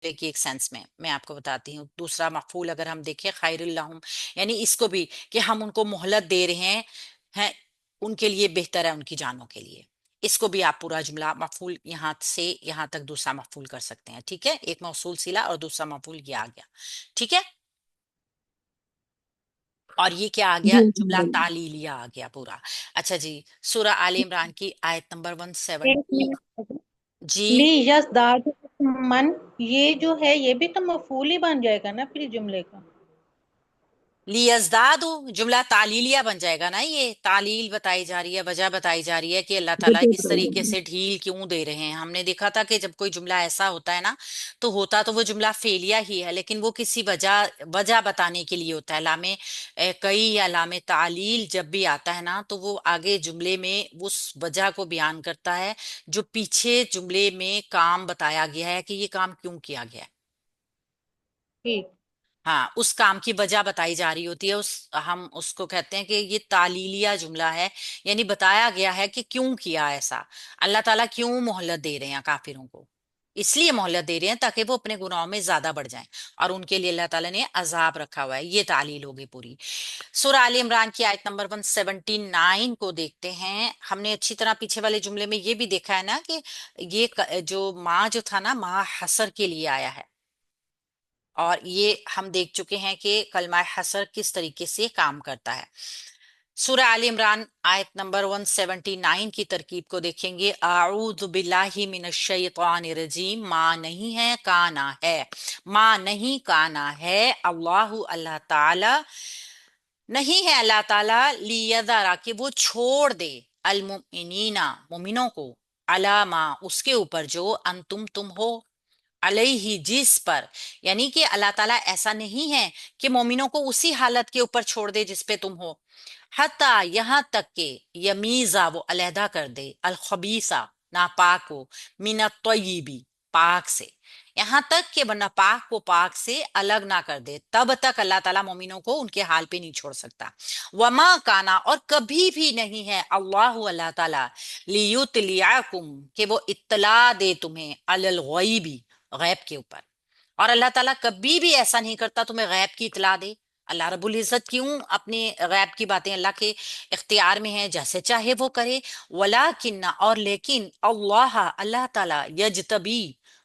की एक सेंस में मैं आपको बताती हूँ। दूसरा मफूल अगर हम देखें खैरुल्लाहुम, यानी इसको भी कि हम उनको मोहलत दे रहे हैं उनके लिए बेहतर है, उनकी जानों के लिए। इसको भी आप पूरा जुमला मफूल यहाँ से यहाँ तक दूसरा मफूल कर सकते हैं। ठीक है, एक मौसूल सिला और दूसरा मफूल ये आ गया। ठीक है, और ये क्या आ गया, जी जुमला जी। तालीलिया आ गया पूरा। अच्छा जी, सूरह आले इमरान की आयत नंबर एक 170। मिनट। जी, ली यज़दाद मन, ये जो है ये भी तो मफूल ही बन जाएगा ना फिर जुमले का। लियज़दादु जुमला तालीलिया बन जाएगा ना। ये तालील बताई जा रही है, वजह बताई जा रही है कि अल्लाह ताला इस तरीके से ढील क्यों दे रहे हैं। हमने देखा था कि जब कोई जुमला ऐसा होता है ना, तो होता तो वो जुमला फेलिया ही है, लेकिन वो किसी वजह वजह बताने के लिए होता है। लामे कई या लामे तालील जब भी आता है ना, तो वो आगे जुमले में उस वजह को बयान करता है जो पीछे जुमले में काम बताया गया है कि ये काम क्यों किया गया है। ठीक। हाँ, उस काम की वजह बताई जा रही होती है, उस हम उसको कहते हैं कि ये तालीलिया जुमला है। यानी बताया गया है कि क्यों किया ऐसा, अल्लाह ताला क्यों मोहलत दे रहे हैं काफिरों को। इसलिए मोहलत दे रहे हैं ताकि वो अपने गुनाहों में ज्यादा बढ़ जाएं, और उनके लिए अल्लाह ताला ने अजाब रखा हुआ है। ये तालील होगी पूरी। सूरह आल इमरान की आयत नंबर 179 को देखते हैं। हमने अच्छी तरह पीछे वाले जुमले में ये भी देखा है ना कि ये जो माँ जो था ना, माँ हसर के लिए आया है। और ये हम देख चुके हैं कि कलमा हसर किस तरीके से काम करता है। सूरह आल इमरान आयत नंबर 179 की तरकीब को देखेंगे। आऊज़ु बिल्लाहि मिनश शैतानिर रजीम, माँ नहीं है काना है, माँ नहीं काना है, अल्लाहु अल्लाह ताला नहीं है, अल्लाह ताला लियज़रा कि वो छोड़ दे, अल मुमिनीना मोमिनों को, अला मा उसके ऊपर जो तुम हो, अलैहि जिस पर। यानी कि अल्लाह ताला ऐसा नहीं है कि मोमिनों को उसी हालत के ऊपर छोड़ दे जिस पे तुम हो, हत्ता यहाँ तक के यमीजा वो अलहदा कर दे, अल खबीसा नापाक को, मिनत तय्यिबी पाक से। यहाँ तक कि वरना पाक को पाक से अलग ना कर दे, तब तक अल्लाह ताला मोमिनों को उनके हाल पे नहीं छोड़ सकता। वमा काना और कभी भी नहीं है अल्लाह अल्लाह ताला लियुतलियाकुम कि वो इत्तला दे तुम्हें अलल गैबी गैब के ऊपर। और अल्लाह ताला कभी भी ऐसा नहीं करता तुम्हें गैब की इतला दे। अल्लाह रब्बुल इज्जत क्यों अपने गैब की बातें अल्लाह के इख्तियार में है, जैसे चाहे वो करे। वलाकिन्ना और लेकिन अल्लाह अल्लाह ताला यजतबी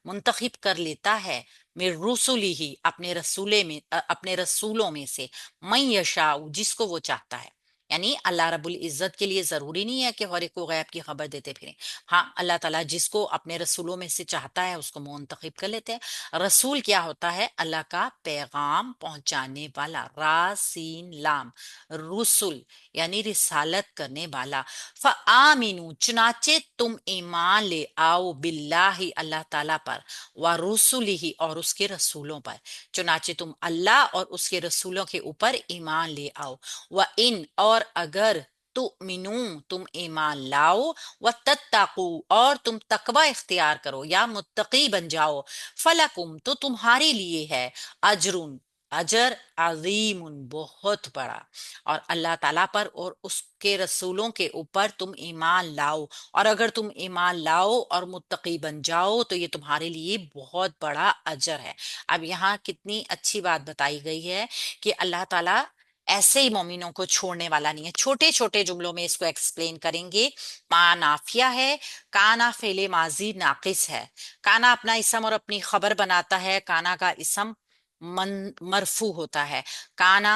मुंतखब कर लेता है, मिर रुसुली ही अपने रसूले में अपने रसूलों में से, मैं यशाऊ जिसको वो चाहता है। यानी अल्लाह रब्बुल इज्जत के लिए जरूरी नहीं है कि हर एक को गैब की खबर देते फिरें। हाँ, अल्लाह ताला जिसको अपने रसूलों में से चाहता है उसको मुंतखब कर लेते हैं। रसूल क्या होता है, अल्लाह का पैगाम पहुंचाने वाला, रासीन लाम रुसुल यानी रिसालत करने वाला। फ़आमिनु चुनाचे तुम ईमान ले आओ, बिल्लाही अल्लाह ताला पर, व रुसुलिही और उसके रसूलों पर। चुनाचे तुम अल्लाह और उसके रसूलों के ऊपर ईमान ले आओ। व इन और अगर तुमिनू तुम ईमान लाओ, व तत्ताकू और तुम तकवा इख्तियार करो या मुत्तकी बन जाओ, फलकुम तो तुम्हारे लिए है, अजरुन अजर अजीमुन बहुत बड़ा। और अल्लाह ताला पर और उसके रसूलों के ऊपर तुम ईमान लाओ, और अगर तुम ईमान लाओ और मुत्तकी बन जाओ तो ये तुम्हारे लिए बहुत बड़ा अजर है। अब यहाँ कितनी अच्छी बात बताई गई है कि अल्लाह ताला ऐसे ही मोमिनों को छोड़ने वाला नहीं है। छोटे छोटे जुमलों में इसको एक्सप्लेन करेंगे। मा नाफिया है, काना फेले माजी नाकिस है। काना अपना इसम और अपनी खबर बनाता है। काना का इसम मरफू होता है। काना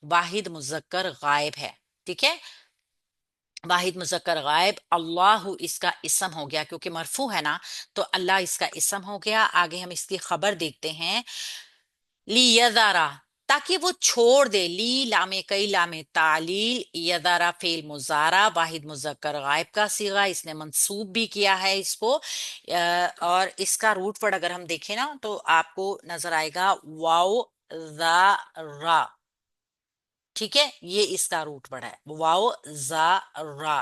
वाहिद मुजक्कर गायब है। ठीक है, वाहिद मुजक्कर गायब। अल्लाह इसका इसम हो गया क्योंकि मरफू है ना, तो अल्लाह इसका इसम हो गया। आगे हम इसकी खबर देखते हैं। ली यदारा ताकि वो छोड़ दे, ली लामे कई लामे तालील, यदारा फेल मुजारा वाहिद मुजक्कर गायब का सीगा, इसने मंसूब भी किया है इसको। और इसका रूट वर्ड अगर हम देखें ना तो आपको नजर आएगा वाओ रा। ठीक है, ये इसका रूट वर्ड है वाओ जा रा।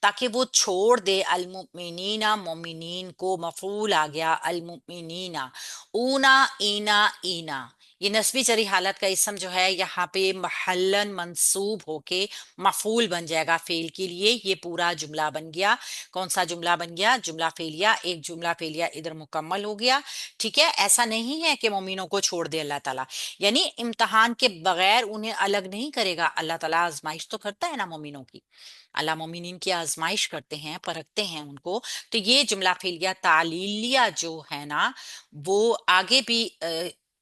ताकि वो छोड़ दे अलमुमिनीना मोमिनीन को, मफूल आ गया अलमुमिनीना। ऊना ईना ईना ये नस्बी जरी हालत का इसम जो है यहाँ पे महल्लन मंसूब होके मफूल बन जाएगा फेल के लिए। ये पूरा जुमला बन गया। कौन सा जुमला बन गया? जुमला फेलिया। एक जुमला फेलिया इधर मुकम्मल हो गया। ठीक है, ऐसा नहीं है कि मोमिनों को छोड़ दे अल्लाह ताला, यानी इम्तहान के बगैर उन्हें अलग नहीं करेगा अल्लाह ताला। आजमाइश तो करता है ना मोमिनों की, अल्लाह मोमिनीन की आजमाइश करते हैं, परखते हैं उनको। तो ये जुमला फेलिया तालीलिया जो है ना, वो आगे भी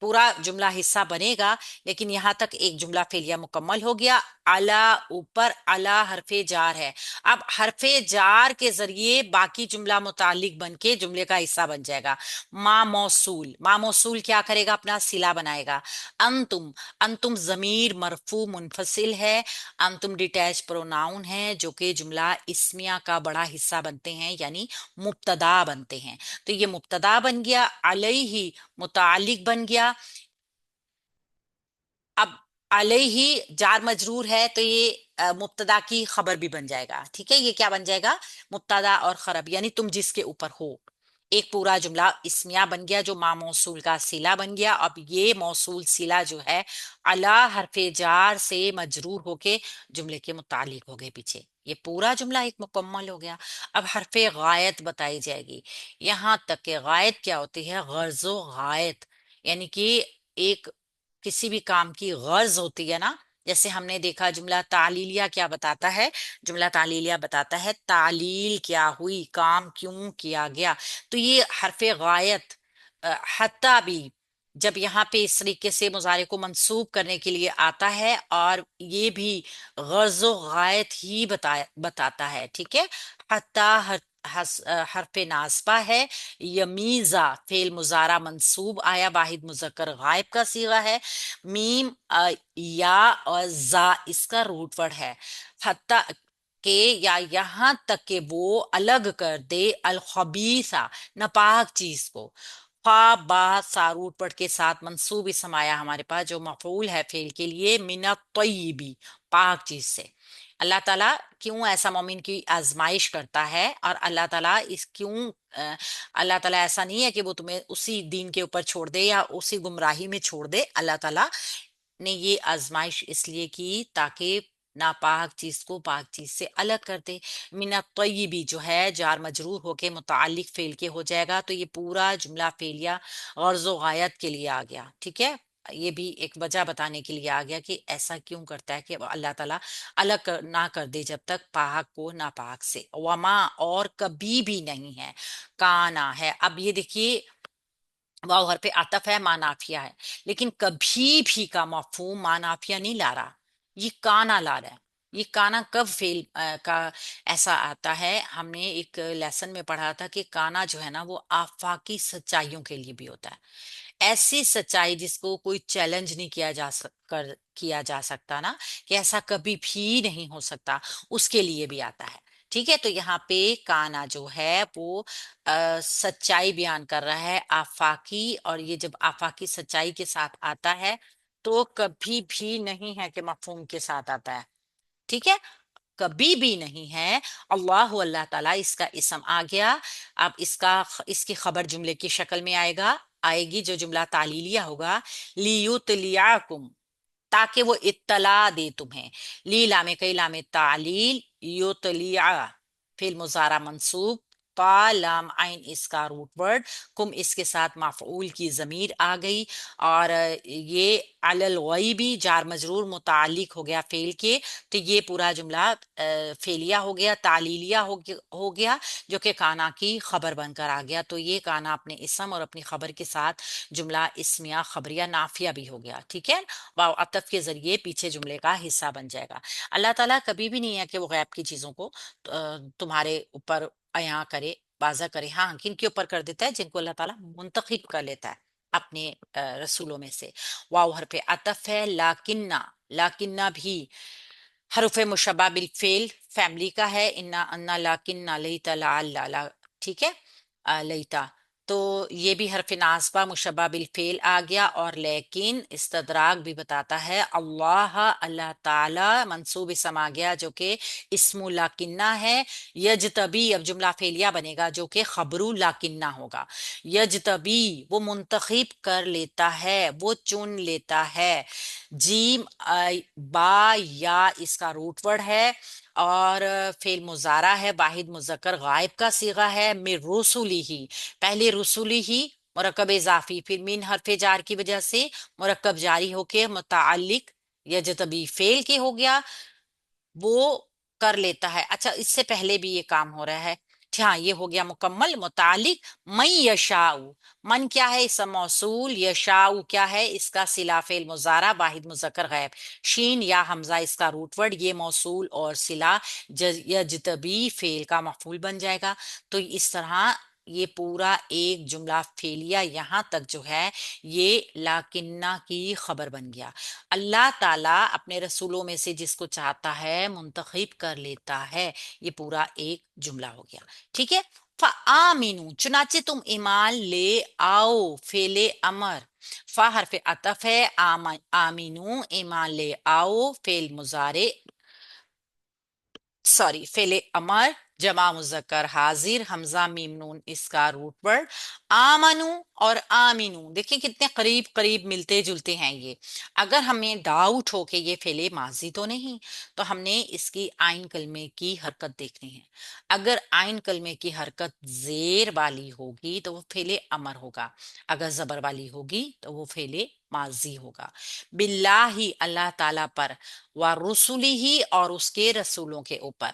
पूरा जुमला हिस्सा बनेगा, लेकिन यहाँ तक एक जुमला फेलिया मुकम्मल हो गया। अला, ऊपर अला हरफे जार है। अब हरफे जार के जरिए बाकी जुमला मुतालिक बन के जुमले का हिस्सा बन जाएगा। मा मौसूल, मा मौसूल क्या करेगा? अपना सिला बनाएगा। अंतुम, अंतुम जमीर मरफू मुनफसिल है। अंतुम डिटैच प्रोनाउन है जो कि जुमला इस्मिया का बड़ा हिस्सा बनते हैं, यानी मुब्तदा बनते हैं। तो ये मुब्तदा बन गया, अलैहि मुतालिक बन गया। अब अलैहि जार मजरूर है, तो ये मुब्तदा की खबर भी बन जाएगा। ठीक है, ये क्या बन जाएगा? मुब्तदा और खबर, यानी तुम जिसके ऊपर हो। एक पूरा जुमला इस्मिया बन गया जो मा मौसूल का सिला बन गया। अब ये मौसूल सिला जो है अला हरफे जार से मजरूर होके जुमले के मुतालिक हो गए पीछे। ये पूरा जुमला एक मुकम्मल हो गया। अब हरफे गायत बताई जाएगी। यहां तक के गायत क्या होती है? गर्जो गायत, यानी कि एक किसी भी काम की गर्ज होती है ना। जैसे हमने देखा जुमला तालीलिया क्या बताता है? जुमला तालीलिया बताता है तालील क्या हुई, काम क्यों किया गया। तो ये हरफे गायत हत्ता भी जब यहाँ पे इस तरीके से मुजारे को मंसूब करने के लिए आता है, और ये भी गर्जो गायत ही बताता है। ठीक है, हत्ता हरफे नासबा है। यमीजा फेल मुजारा मंसूब आया, वाहिद मुजक्कर गायब का सीगा है। मीम या और जा इसका रूट वर्ड है। हत्ता के या यहाँ तक के वो अलग कर दे अल खबीसा नापाक चीज को। खा बा सारूट पट के साथ मंसूब इसम आया हमारे पास जो मफूल है फेल के लिए, मिनत तय्यबी पाक चीज से। अल्लाह ताला क्यों ऐसा मोमिन की आजमाइश करता है? और अल्लाह ताला इस क्यों अल्लाह ताला ऐसा नहीं है कि वो तुम्हें उसी दीन के ऊपर छोड़ दे या उसी गुमराही में छोड़ दे। अल्लाह ताला ने ये आजमाइश इसलिए की ताकि नापाक चीज को पाक चीज से अलग कर दे। मिना तय्यबी जो है जार मजरूर होके मुतालिक फेल के हो जाएगा। तो ये पूरा जुमला फेलिया गर्ज़ो गायत के लिए आ गया। ठीक है, ये भी एक वजह बताने के लिए आ गया कि ऐसा क्यों करता है कि अल्लाह ताला ना कर दे जब तक पाक को नापाक से। वमा, और कभी भी नहीं है। काना है। अब ये देखिए, वाव हर पे आतफ है, मानाफिया है, लेकिन कभी भी का मफहूम मानाफिया नहीं ला रहा, ये काना ला रहा है। ये काना कब फेल का ऐसा आता है? हमने एक लेसन में पढ़ा था कि काना जो है ना वो आफाकी सच्चाइयों के लिए भी होता है। ऐसी सच्चाई जिसको कोई चैलेंज नहीं किया जा सकता ना, कि ऐसा कभी भी नहीं हो सकता, उसके लिए भी आता है। ठीक है, तो यहाँ पे काना जो है वो सच्चाई बयान कर रहा है आफाकी, और ये जब आफाकी सच्चाई के साथ आता है तो कभी भी नहीं है कि मफहूम के साथ आता है। ठीक है, कभी भी नहीं है। अल्लाह, अल्लाह ताला इसका इसम आ गया। अब इसकी खबर जुमले की शक्ल में आएगी जो जुमला तालीलिया होगा। लियुतलियाकुम, ताकि वो इत्तला दे तुम्हें। ली लामे कई लामे तालील, युतलिया फिल मुजारा मंसूब, ता लाम आइन इसका रूट वर्ड, कुम इसके साथ माफूल की जमीर आ गई। और ये अलल गैबी जार मजरूर मुतालिक हो गया फेल के। तो ये पूरा जुमला फेलिया हो गया, तालीलिया हो गया, जो कि काना की खबर बनकर आ गया। तो ये काना अपने इसम और अपनी खबर के साथ जुमला इस्मिया खबरिया नाफिया भी हो गया। ठीक है, वाव अतफ के जरिए पीछे जुमले का हिस्सा बन जाएगा। अल्लाह ताला कभी भी नहीं है कि वो गैब की चीजों को तुम्हारे ऊपर अया करे, वाज़ा करे। हाँ, किन के ऊपर कर देता है? जिनको अल्लाह ताला मुंतखब कर लेता है अपने रसूलों में से। वाव हरफ अतफ है। लाकिन्ना, लाकिन्ना भी हरुफ मुशब्बा बिल फेल फैमिली का है। इन्ना अन्ना लाकिन्ना लईता ला, ठीक है, लईता تو یہ بھی حرف ناصبہ مشبہ بالفعل آ گیا، اور لیکن استدراک بھی بتاتا ہے اللہ، اللہ تعالی منصوب اسم آ گیا جو کہ اسم لاکنہ ہے۔ یجتبی اب جملہ فعلیہ بنے گا جو کہ خبر لاکنہ ہوگا۔ یجتبی وہ منتخب کر لیتا ہے، وہ چن لیتا ہے۔ جیم با یا اس کا روٹ ورڈ ہے، اور فعل مضارع ہے، واحد مذکر غائب کا صیغہ ہے، من رسولی ہی، پہلے رسولی ہی مرکب اضافی، پھر من حرف جار کی وجہ سے مرکب جاری ہو کے متعلق یجتبی فعل کے ہو گیا، وہ کر لیتا ہے۔ اچھا، اس سے پہلے بھی یہ کام ہو رہا ہے، ہاں یہ ہو گیا مکمل متعلق من یشاء۔ من کیا ہے؟ اسم موصول، یشاء کیا ہے؟ اس کا صلہ فعل مضارع واحد مذکر غائب، شین یا حمزہ اس کا روٹ ورڈ، یہ موصول اور صلہ یجتبی فعل کا مفعول بن جائے گا۔ تو اس طرح یہ پورا ایک جملہ فعلیہ یہاں تک جو ہے یہ لاکنہ کی خبر بن گیا۔ اللہ تعالیٰ اپنے رسولوں میں سے جس کو چاہتا ہے منتخب کر لیتا ہے، یہ پورا ایک جملہ ہو گیا، ٹھیک ہے۔ فآمنو چنانچہ تم ایمان لے آؤ، فعل امر، فا حرف عطف ہے، آمینو ایمان لے آؤ فعل مضارع، سوری فعل امر جمع مذکر حاضر، حمزہ میم نون اس کا روٹ ورڈ، آمنو اور آمینو دیکھیں کتنے قریب قریب ملتے جلتے ہیں یہ۔ اگر ہمیں ڈاؤٹ ہو کہ یہ فعل ماضی تو نہیں، تو ہم نے اس کی آئین کلمے کی حرکت دیکھنی ہے۔ اگر آئین کلمے کی حرکت زیر والی ہوگی تو وہ فعل امر ہوگا، اگر زبر والی ہوگی تو وہ فعل ماضی ہوگا۔ باللہ اللہ تعالیٰ پر، و رسولی ہی اور اس کے رسولوں کے اوپر،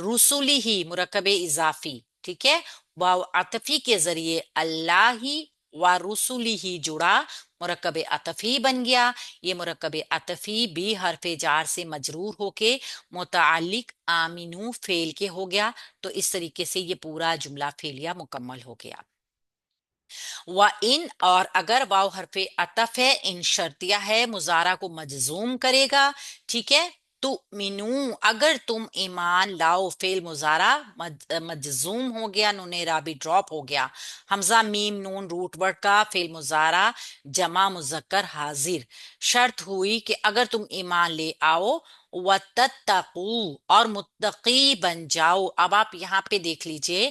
رسولی ہی مرکب اضافی، ٹھیک ہے، واو عطفی کے ذریعے اللہ ہی و رسولی ہی جڑا، مرکب عطفی بن گیا۔ یہ مرکب عطفی بھی حرف جار سے مجرور ہو کے متعلق آمینو فعل کے ہو گیا۔ تو اس طریقے سے یہ پورا جملہ فعلیہ مکمل ہو گیا۔ ان اور اگر واو حرف عطف ہے، ان شرطیہ ہے، مضارع کو مجزوم کرے گا، ٹھیک ہے۔ تؤمنو اگر تم ایمان لاؤ، فعل مضارع مجزوم ہو گیا، نون رابی ڈراپ ہو گیا، حمزہ میم نون روٹ ورڈ کا فعل مضارع جمع مذکر حاضر، شرط ہوئی کہ اگر تم ایمان لے آؤ، وَتَتَّقُوا اور متقی بن جاؤ۔ اب آپ یہاں پہ دیکھ لیجئے،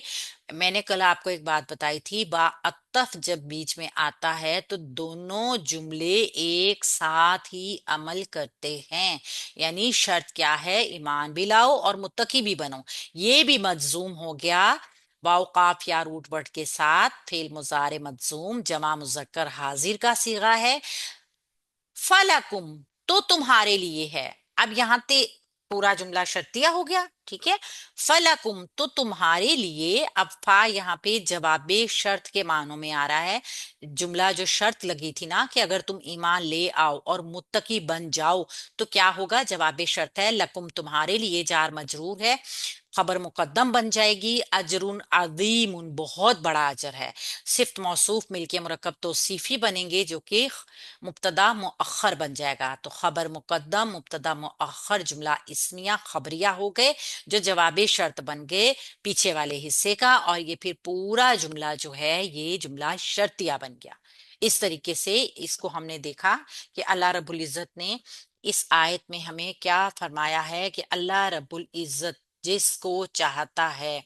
میں نے کل آپ کو ایک بات بتائی تھی، با عطف جب بیچ میں آتا ہے تو دونوں جملے ایک ساتھ ہی عمل کرتے ہیں، یعنی شرط کیا ہے؟ ایمان بھی لاؤ اور متقی بھی بنو۔ یہ بھی مجزوم ہو گیا واو قاف یا روٹ ورڈ کے ساتھ، فعل مضارع مجزوم جمع مذکر حاضر کا صیغہ ہے، فلکم تو تمہارے لیے ہے۔ اب یہاں تے پورا جملہ شرطیہ ہو گیا، ٹھیک ہے۔ فلکم تو تمہارے لیے، اب فا یہاں پہ جواب شرط کے معنوں میں آ رہا ہے۔ جملہ جو شرط لگی تھی نا کہ اگر تم ایمان لے آؤ اور متقی بن جاؤ تو کیا ہوگا؟ جواب شرط ہے، لکم تمہارے لیے جار مجرور ہے، خبر مقدم بن جائے گی، اجر عظیم بہت بڑا اجر ہے، صفت موصوف مل کے مرکب توصیفی بنیں گے جو کہ مبتدا مؤخر بن جائے گا۔ تو خبر مقدم مبتدا مؤخر جملہ اسمیہ خبریہ ہو گئے جو جواب شرط بن گئے پیچھے والے حصے کا، اور یہ پھر پورا جملہ جو ہے یہ جملہ شرطیہ بن گیا۔ اس طریقے سے اس کو ہم نے دیکھا کہ اللہ رب العزت نے اس آیت میں ہمیں کیا فرمایا ہے کہ اللہ رب العزت جس کو چاہتا ہے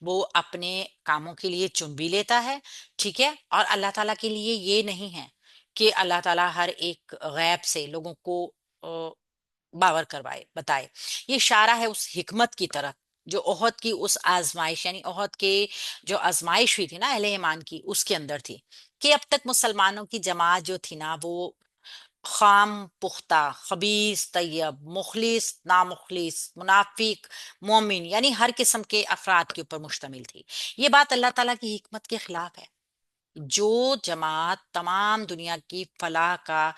وہ اپنے کاموں کے لیے چن بھی لیتا ہے، ٹھیک ہے۔ اور اللہ تعالیٰ کے لیے یہ نہیں ہے کہ اللہ تعالیٰ ہر ایک غیب سے لوگوں کو باور کروائے، بتائے۔ یہ اشارہ ہے اس حکمت کی طرف جو احد کی اس آزمائش، یعنی احد کے جو آزمائش ہوئی تھی نا اہل ایمان کی، اس کے اندر تھی کہ اب تک مسلمانوں کی جماعت جو تھی نا وہ خام پختہ، خبیث طیب، مخلص نامخلص، منافق مومن، یعنی ہر قسم کے افراد کے اوپر مشتمل تھی۔ یہ بات اللہ تعالیٰ کی حکمت کے خلاف ہے۔ جو جماعت تمام دنیا کی فلاح کا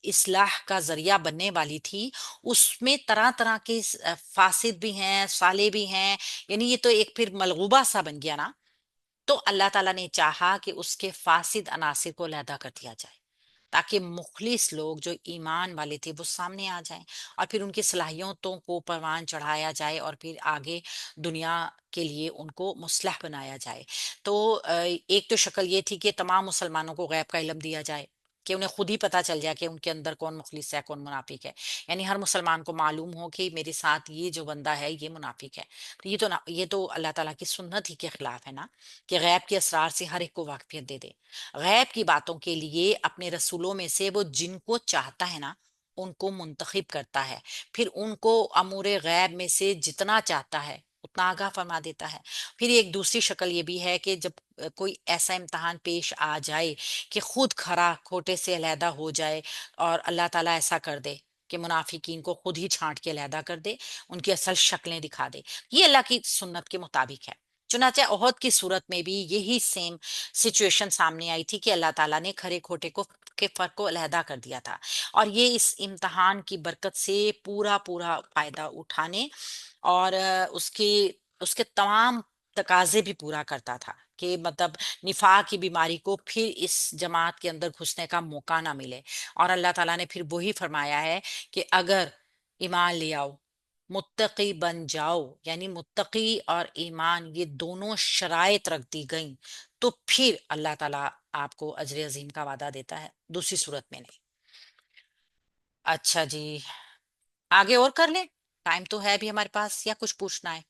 اصلاح کا ذریعہ بننے والی تھی، اس میں طرح طرح کے فاسد بھی ہیں، صالح بھی ہیں، یعنی یہ تو ایک پھر ملغوبہ سا بن گیا نا۔ تو اللہ تعالیٰ نے چاہا کہ اس کے فاسد عناصر کو علیحدہ کر دیا جائے تاکہ مخلص لوگ جو ایمان والے تھے وہ سامنے آ جائیں، اور پھر ان کی صلاحیتوں کو پروان چڑھایا جائے، اور پھر آگے دنیا کے لیے ان کو مصلح بنایا جائے۔ تو ایک تو شکل یہ تھی کہ تمام مسلمانوں کو غیب کا علم دیا جائے، کہ انہیں خود ہی پتا چل جائے کہ ان کے اندر کون مخلص ہے کون منافق ہے، یعنی ہر مسلمان کو معلوم ہو کہ میرے ساتھ یہ جو بندہ ہے یہ منافق ہے۔ تو یہ تو اللہ تعالیٰ کی سنت ہی کے خلاف ہے نا، کہ غیب کے اسرار سے ہر ایک کو واقفیت دے دے۔ غیب کی باتوں کے لیے اپنے رسولوں میں سے وہ جن کو چاہتا ہے نا ان کو منتخب کرتا ہے، پھر ان کو امور غیب میں سے جتنا چاہتا ہے اتنا آگاہ فرما دیتا ہے۔ پھر ایک دوسری شکل یہ بھی ہے کہ جب کوئی ایسا امتحان پیش آ جائے کہ خود کھرا کھوٹے سے علیحدہ ہو جائے، اور اللہ تعالیٰ ایسا کر دے کہ منافقین کو خود ہی چھانٹ کے علیحدہ کر دے، ان کی اصل شکلیں دکھا دے، یہ اللہ کی سنت کے مطابق ہے۔ چنانچہ عہد کی صورت میں بھی یہی سیم سچویشن سامنے آئی تھی کہ اللہ تعالیٰ نے کھرے کھوٹے کو کے فرق کو علیحدہ کر دیا تھا، اور یہ اس امتحان کی برکت سے پورا پورا فائدہ اٹھانے، اور اس کے تمام تقاضے بھی پورا کرتا تھا، کہ مطلب نفاق کی بیماری کو پھر اس جماعت کے اندر گھسنے کا موقع نہ ملے۔ اور اللہ تعالیٰ نے پھر وہی فرمایا ہے کہ اگر ایمان لے آؤ، متقی بن جاؤ، یعنی متقی اور ایمان یہ دونوں شرائط رکھ دی گئیں، تو پھر اللہ تعالیٰ آپ کو اجر عظیم کا وعدہ دیتا ہے، دوسری صورت میں نہیں۔ اچھا جی، آگے اور کر لیں؟ ٹائم تو ہے بھی ہمارے پاس، یا کچھ پوچھنا ہے؟